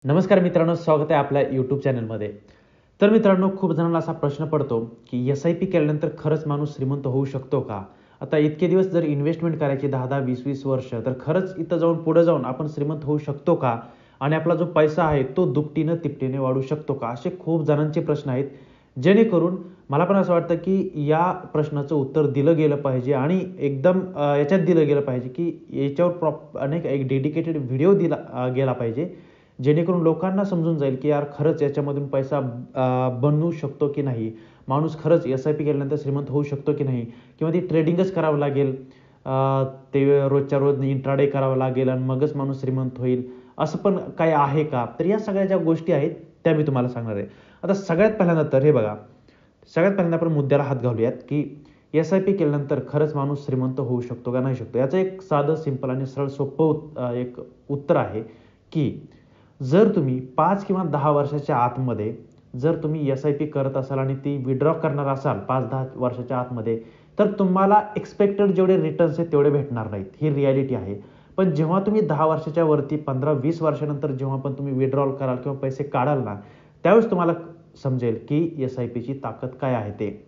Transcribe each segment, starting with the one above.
नमस्कार मित्रांनो, स्वागत आहे आपल्या यूट्यूब चॅनलमध्ये. तर मित्रांनो, खूप जणांना असा प्रश्न पडतो की एस-आय-पी केल्यानंतर खरंच माणूस श्रीमंत होऊ शकतो का? आता इतके दिवस जर इन्व्हेस्टमेंट करायची 10-10, 20-20 वर्ष, तर खरंच इथं जाऊन पुढे जाऊन आपण श्रीमंत होऊ शकतो का? आणि आपला जो पैसा आहे तो दुपटीनं तिपटीने वाढू शकतो का? असे खूप जणांचे प्रश्न आहेत. जेणेकरून मला पण असं वाटतं की या प्रश्नाचं उत्तर दिलं गेलं पाहिजे आणि एकदम याच्यात दिलं गेलं पाहिजे की याच्यावर अनेक एक डेडिकेटेड व्हिडिओ गेला पाहिजे. जेणेकरून लोकांना समजून जाईल की यार खरंच याच्यामधून पैसा बनवू शकतो की नाही, माणूस खरंच एस-आय-पी केल्यानंतर श्रीमंत होऊ शकतो की नाही, किंवा ती ट्रेडिंगच करावं लागेल, ते रोजच्या रोज इंट्राडे करावं लागेल आणि मगच माणूस श्रीमंत होईल, असं पण काय आहे का? तर या सगळ्या ज्या गोष्टी आहेत त्या मी तुम्हाला सांगणार आहे. आता सगळ्यात पहिल्यांदा तर हे बघा, सगळ्यात पहिल्यांदा आपण मुद्द्याला हात घालूयात की एस-आय-पी केल्यानंतर खरंच माणूस श्रीमंत होऊ शकतो का नाही शकतो. याचं एक साधं सिंपल आणि सरळ सोपं एक उत्तर आहे की जर तुम्ही 5 किंवा 10 वर्षाच्या आतमध्ये जर तुम्ही एस-आय-पी करत असाल आणि ती विड्रॉ करणार असाल 5-10 वर्षाच्या आतमध्ये, तर तुम्हाला एक्सपेक्टेड जेवढे रिटर्न्स आहेत तेवढे भेटणार नाहीत. ही रिॲलिटी आहे. पण जेव्हा तुम्ही 10 वर्षाच्या वरती 15-20 वर्षानंतर जेव्हा पण तुम्ही विड्रॉल कराल किंवा पैसे काढाल ना, त्यावेळेस तुम्हाला समजेल की एस-आय-पीची ताकद काय आहे ते.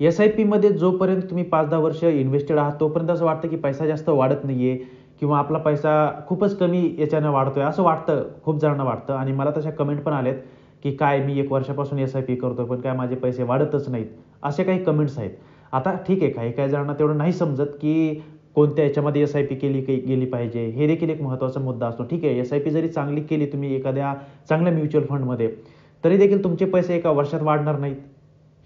एस-आय-पीमध्ये जोपर्यंत तुम्ही 5-10 वर्ष इन्व्हेस्टेड आहात, तोपर्यंत असं वाटतं की पैसा जास्त वाढत नाहीये किंवा आपला पैसा खूपच कमी याच्यानं वाढतोय, असं वाटतं, खूप जणांना वाटतं. आणि मला तशा कमेंट पण आल्यात की काय मी 1 वर्षापासून एस-आय-पी करतोय, पण काय माझे पैसे वाढतच नाहीत. असे काही कमेंट्स आहेत. आता ठीक आहे, काही-काही जणांना तेवढं नाही समजत की कोणत्या याच्यामध्ये एस-आय-पी गेली पाहिजे. हे देखील एक महत्त्वाचा मुद्दा असतो. ठीक आहे, एस-आय-पी जरी चांगली केली तुम्ही एखाद्या चांगल्या म्युच्युअल फंडमध्ये, तरी देखील तुमचे पैसे एका वर्षात वाढणार नाहीत.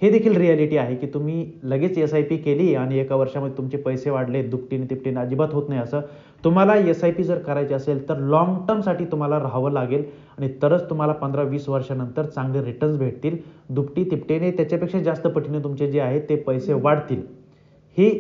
हे देखील रिॲलिटी आहे की तुम्ही लगेच एस-आय-पी केली आणि एका वर्षामध्ये तुमचे पैसे वाढले दुपटीने-तिपटीने, अजिबात होत नाही असं. तुम्हाला एस-आय-पी जर करायची असेल तर लाँग टर्मसाठी तुम्हाला राहावं लागेल आणि तरच तुम्हाला 15-20 वर्षानंतर चांगले रिटर्न्स भेटतील. दुपटी-तिपटीने त्याच्यापेक्षा जास्त पटीने तुमचे जे आहेत ते पैसे वाढतील. ही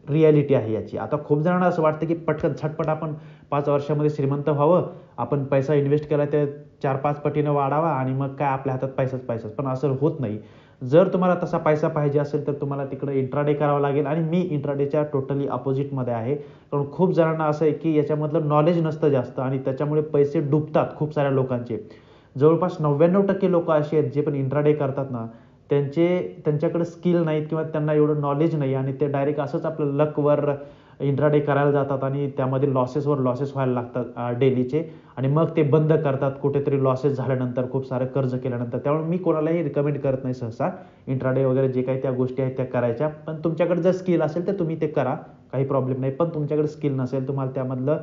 रिॲलिटी आहे याची. आता खूप जणांना असं वाटतं की पटकन झटपट आपण 5 वर्षामध्ये श्रीमंत व्हावं, आपण पैसा इन्व्हेस्ट केला ते 4-5 पटीनं वाढावा आणि मग काय आपल्या हातात पैसाच पैसा. पण असं होत नाही. जर तुम्हाला तसा पैसा पाहिजे असेल तर तुम्हाला तिकडे इंट्राडे करावं लागेल आणि मी इंट्राडेच्या टोटली अपोजिटमध्ये आहे. कारण खूप जणांना असं आहे की याच्यामधलं नॉलेज नसतं जास्त आणि त्याच्यामुळे पैसे डुबतात खूप साऱ्या लोकांचे. जवळपास 99% लोकं अशी आहेत जे पण इंट्राडे करतात ना, त्यांच्याकडे स्किल नाहीत किंवा त्यांना एवढं नॉलेज नाही आणि ते डायरेक्ट असंच आपलं लकवर इंट्राडे करायला जातात आणि त्यामध्ये लॉसेसवर लॉसेस व्हायला लागतात डेलीचे. आणि मग ते बंद करतात कुठेतरी लॉसेस झाल्यानंतर, खूप सारं कर्ज केल्यानंतर. त्यामुळे मी कोणालाही रिकमेंड करत नाही सहसा इंट्राडे वगैरे जे काही त्या गोष्टी आहेत त्या करायच्या. पण तुमच्याकडे जर स्किल असेल तर तुम्ही ते करा, काही प्रॉब्लेम नाही. पण तुमच्याकडे स्किल नसेल, तुम्हाला त्यामधलं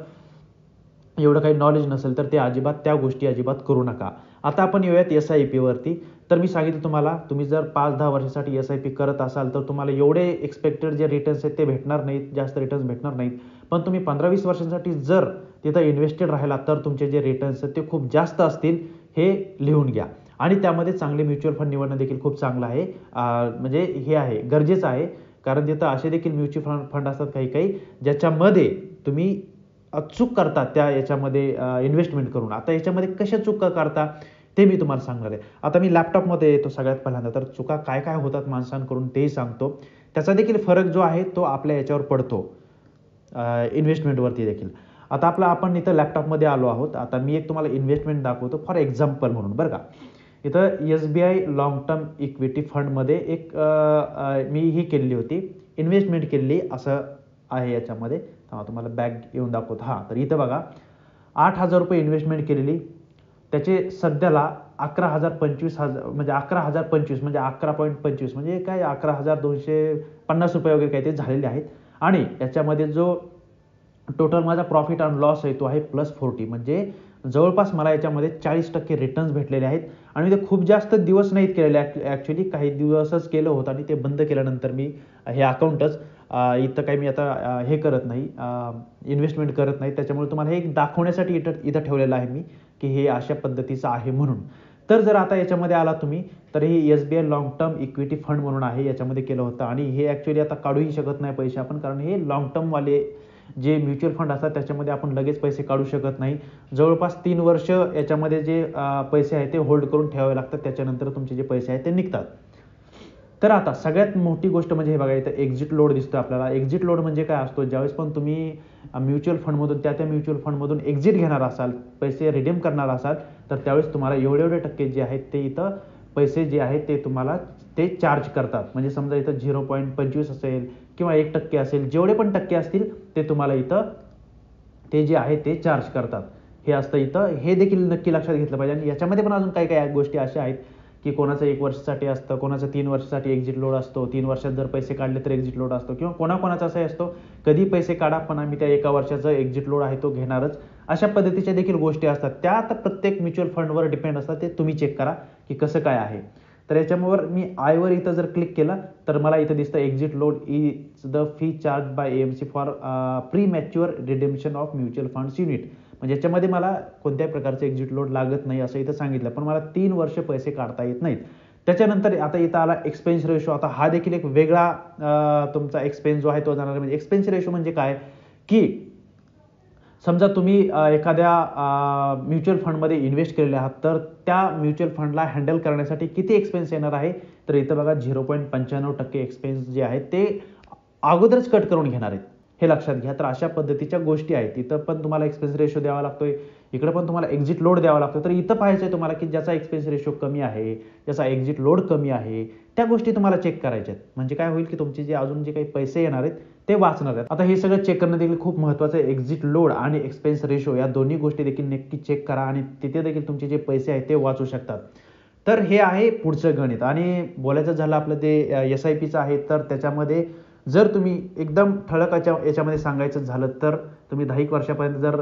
एवढं काही नॉलेज नसेल, तर ते त्या गोष्टी अजिबात करू नका. आता आपण येऊयात एस-आय-पीवरती. तर मी सांगितलं तुम्हाला, तुम्ही जर 5-10 वर्षासाठी एस-आय-पी करत असाल तर तुम्हाला एवढे एक्सपेक्टेड जे रिटर्न्स आहेत ते भेटणार नाहीत, जास्त रिटर्न्स भेटणार नाहीत. पण तुम्ही 15-20 वर्षांसाठी जर तिथं इन्व्हेस्टेड राहिला तर तुमचे जे रिटर्न्स आहेत ते खूप जास्त असतील, हे लिहून घ्या. आणि त्यामध्ये चांगले म्युच्युअल फंड निवडणं देखील खूप चांगलं आहे. म्हणजे हे आहे, गरजेचं आहे. कारण तिथं असे देखील म्युच्युअल फंड असतात काही-काही ज्याच्यामध्ये तुम्ही चूक करता त्या याच्यामध्ये इन्व्हेस्टमेंट करून. आता याच्यामध्ये कशा चुका करता ते मी तुम्हाला सांगणार आहे. आता मी लॅपटॉपमध्ये येतो सगळ्यात पहिल्यांदा, तर चुका काय-काय होतात माणसांकडून तेही सांगतो. त्याचा देखील फरक जो आहे तो आपल्या याच्यावर पडतो, इन्व्हेस्टमेंटवरती देखील. आता आपण इथं लॅपटॉपमध्ये आलो आहोत. आता मी एक तुम्हाला इन्व्हेस्टमेंट दाखवतो फॉर एक्झाम्पल म्हणून, बरं का. इथं एस-बी-आय लाँग टर्म इक्विटी फंडमध्ये एक मी ही केलेली होती, इन्व्हेस्टमेंट केलेली, असं आहे याच्यामध्ये. तुम्हाला बॅग येऊन दाखवतो. हां, तर इथं बघा, ₹8,000 इन्व्हेस्टमेंट केलेली. त्याचे सध्याला 11,025 म्हणजे 11,025 म्हणजे 11.25 म्हणजे काय ₹11,250 वगैरे काहीतरी झालेले आहेत. आणि याच्यामध्ये जो टोटल माझा प्रॉफिट अँड लॉस आहे तो आहे +40, म्हणजे जवळपास मला याच्यामध्ये 40% रिटर्न्स भेटलेले आहेत. आणि ते खूप जास्त दिवस नाहीत केलेले, ॲक्च्युली काही दिवसच केलं होतं आणि ते बंद केल्यानंतर मी हे अकाउंटच इथं काही मी आता हे करत नाही, इन्व्हेस्टमेंट करत नाही. त्याच्यामुळे तुम्हाला हे एक दाखवण्यासाठी इथं ठेवलेलं आहे मी की हे अशा पद्धतीचं आहे म्हणून. तर जर आता याच्यामध्ये आला तुम्ही, तर हे SBI long term equity fund म्हणून आहे, याच्यामध्ये केलं होतं. आणि हे ॲक्च्युली आता काढूही शकत नाही पैसे आपण, कारण हे लाँग टर्मवाले जे म्युच्युअल फंड असतात त्याच्यामध्ये आपण लगेच पैसे काढू शकत नाही. जवळपास 3 वर्ष याच्यामध्ये जे पैसे आहेत ते होल्ड करून ठेवावे लागतात, त्याच्यानंतर तुमचे जे पैसे आहेत ते निघतात. तर आता सगळ्यात मोठी गोष्ट म्हणजे हे बघा, इथं एक्झिट लोड दिसतो आपल्याला. एक्झिट लोड म्हणजे काय असतो, ज्यावेळेस पण तुम्ही म्युच्युअल फंडमधून त्या म्युच्युअल फंडमधून एक्झिट घेणार असाल, पैसे रिडीम करणार असाल, तर त्यावेळेस तुम्हाला एवढे टक्के जे आहेत ते इथं पैसे जे आहेत ते तुम्हाला ते चार्ज करतात. म्हणजे समजा इथं 0.25 असेल किंवा 1% असेल, जेवढे पण टक्के असतील ते तुम्हाला इथं ते जे आहे ते चार्ज करतात. हे असतं इथं, हे देखील नक्की लक्षात घेतलं पाहिजे. आणि याच्यामध्ये पण अजून काही काही गोष्टी अशा आहेत की कोणाचं 1 वर्षासाठी असतं, कोणाचं 3 वर्षासाठी एक्झिट लोड असतो, 3 वर्षात जर पैसे काढले तर एक्झिट लोड असतो, किंवा कोणाकोणाचा असा असतो कधी पैसे काढा पण आम्ही त्या 1 वर्षाचा एक्झिट लोड आहे तो घेणारच. अशा पद्धतीच्या देखील गोष्टी असतात. त्या आता प्रत्येक म्युच्युअल फंडवर डिपेंड असतात, ते तुम्ही चेक करा की कसं काय आहे. तर याच्यामुळे मी आयवर इथं जर क्लिक केलं तर मला इथं दिसतं exit load is the fee charge by AMC for pre mature redemption of mutual funds unit. म्हणजे याच्यामध्ये मला कोणत्याही प्रकारचे एक्झिट लोड लागत नाही असं इथं सांगितलं, पण मला 3 वर्ष पैसे काढता येत नाहीत. त्याच्यानंतर आता इथं आला एक्सपेन्स रेशो. आता हा देखील एक वेगळा तुमचा एक्सपेन्स जो आहे तो जाणार. म्हणजे एक्सपेन्स रेशो म्हणजे काय, की समजा तुम्ही एखाद्या म्युच्युअल फंडमध्ये इन्व्हेस्ट केलेले आहात, तर त्या म्युच्युअल फंडला हँडल करण्यासाठी किती एक्सपेन्स येणार आहे, तर इथं बघा 0.95% एक्सपेन्स जे आहेत ते अगोदरच कट करून घेणार आहेत. हे लक्षात घ्या. तर अशा पद्धतीच्या गोष्टी आहेत. इथं पण तुम्हाला एक्सपेन्स रेशो द्यावा लागतोय, इकडे पण तुम्हाला एक्झिट लोड द्यावा लागतो. तर इथं पाहायचं आहे तुम्हाला की ज्याचा एक्सपेन्स रेशो कमी आहे, ज्याचा एक्झिट लोड कमी आहे, त्या गोष्टी तुम्हाला चेक करायच्या आहेत. म्हणजे काय होईल की तुमचे जे अजून जे काही पैसे येणार आहेत ते वाचणार आहेत. आता हे सगळं चेक करणं देखील खूप महत्त्वाचं आहे. एक्झिट लोड आणि एक्सपेन्स रेशो या दोन्ही गोष्टी देखील नक्की चेक करा आणि तिथे देखील तुमचे जे पैसे आहेत ते वाचू शकतात. तर हे आहे पुढचं गणित. आणि बोलायचं झालं आपलं ते SIPचं आहे, तर त्याच्यामध्ये जर तुम्ही एकदम ठळक याच्यामध्ये सांगायचं झालं तर तुम्ही 10 वर्षापर्यंत जर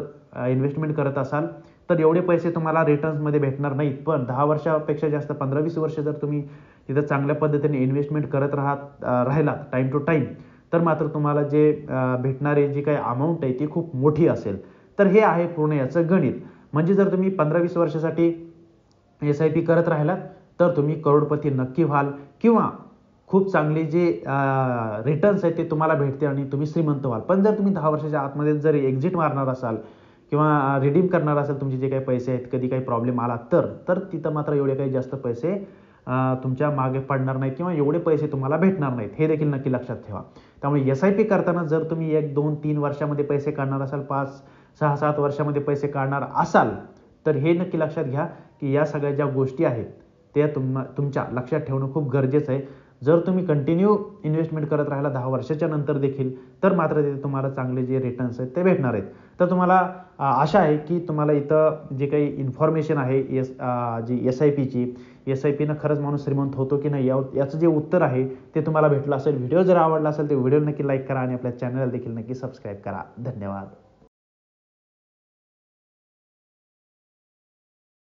इन्व्हेस्टमेंट करत असाल तर एवढे पैसे तुम्हाला रिटर्न्समध्ये भेटणार नाहीत. पण 10 वर्षापेक्षा जास्त 15-20 वर्ष जर तुम्ही तिथं चांगल्या पद्धतीने इन्व्हेस्टमेंट करत राहिलात टाईम टू टाईम, तर मात्र तुम्हाला जे भेटणारी जी काही अमाऊंट आहे ती खूप मोठी असेल. तर हे आहे पूर्ण याचं गणित. म्हणजे जर तुम्ही 15-20 वर्षासाठी SIP करत राहिलात तर तुम्ही करोडपती नक्की व्हाल, किंवा खूप चांगले जे रिटर्न्स आहेत ते तुम्हाला भेटते आणि तुम्ही श्रीमंत व्हाल. पण जर तुम्ही 10 वर्षाच्या आतमध्ये जर एक्झिट मारणार असाल किंवा रिडीम करणार असाल तुमचे जे काही पैसे आहेत, कधी काही प्रॉब्लेम आला तर तिथं मात्र एवढे काही जास्त पैसे तुमच्या मागे पडणार नाहीत किंवा एवढे पैसे तुम्हाला भेटणार नाहीत. हे देखील नक्की लक्षात ठेवा. त्यामुळे SIP करताना जर तुम्ही 1, 2, 3 वर्षामध्ये पैसे काढणार असाल, 5, 6, 7 वर्षामध्ये पैसे काढणार असाल, तर हे नक्की लक्षात घ्या की या सगळ्या ज्या गोष्टी आहेत त्या तुमच्या लक्षात ठेवणं खूप गरजेचं आहे. जर तुम्ही कंटिन्यू इन्व्हेस्टमेंट करत राहिला 10 वर्षाच्या नंतर देखील, तर मात्र तिथे तुम्हाला चांगले जे रिटर्न्स आहेत ते भेटणार आहेत. तर तुम्हाला आशा आहे की तुम्हाला इथं जे काही इन्फॉर्मेशन आहे जी SIPची, SIPनं खरंच माणूस श्रीमंत होतो की नाही याचं जे उत्तर आहे ते तुम्हाला भेटलं असेल. व्हिडिओ जर आवडला असेल तर व्हिडिओ नक्की लाईक करा आणि आपल्या चॅनलला देखील नक्की सबस्क्राईब करा. धन्यवाद.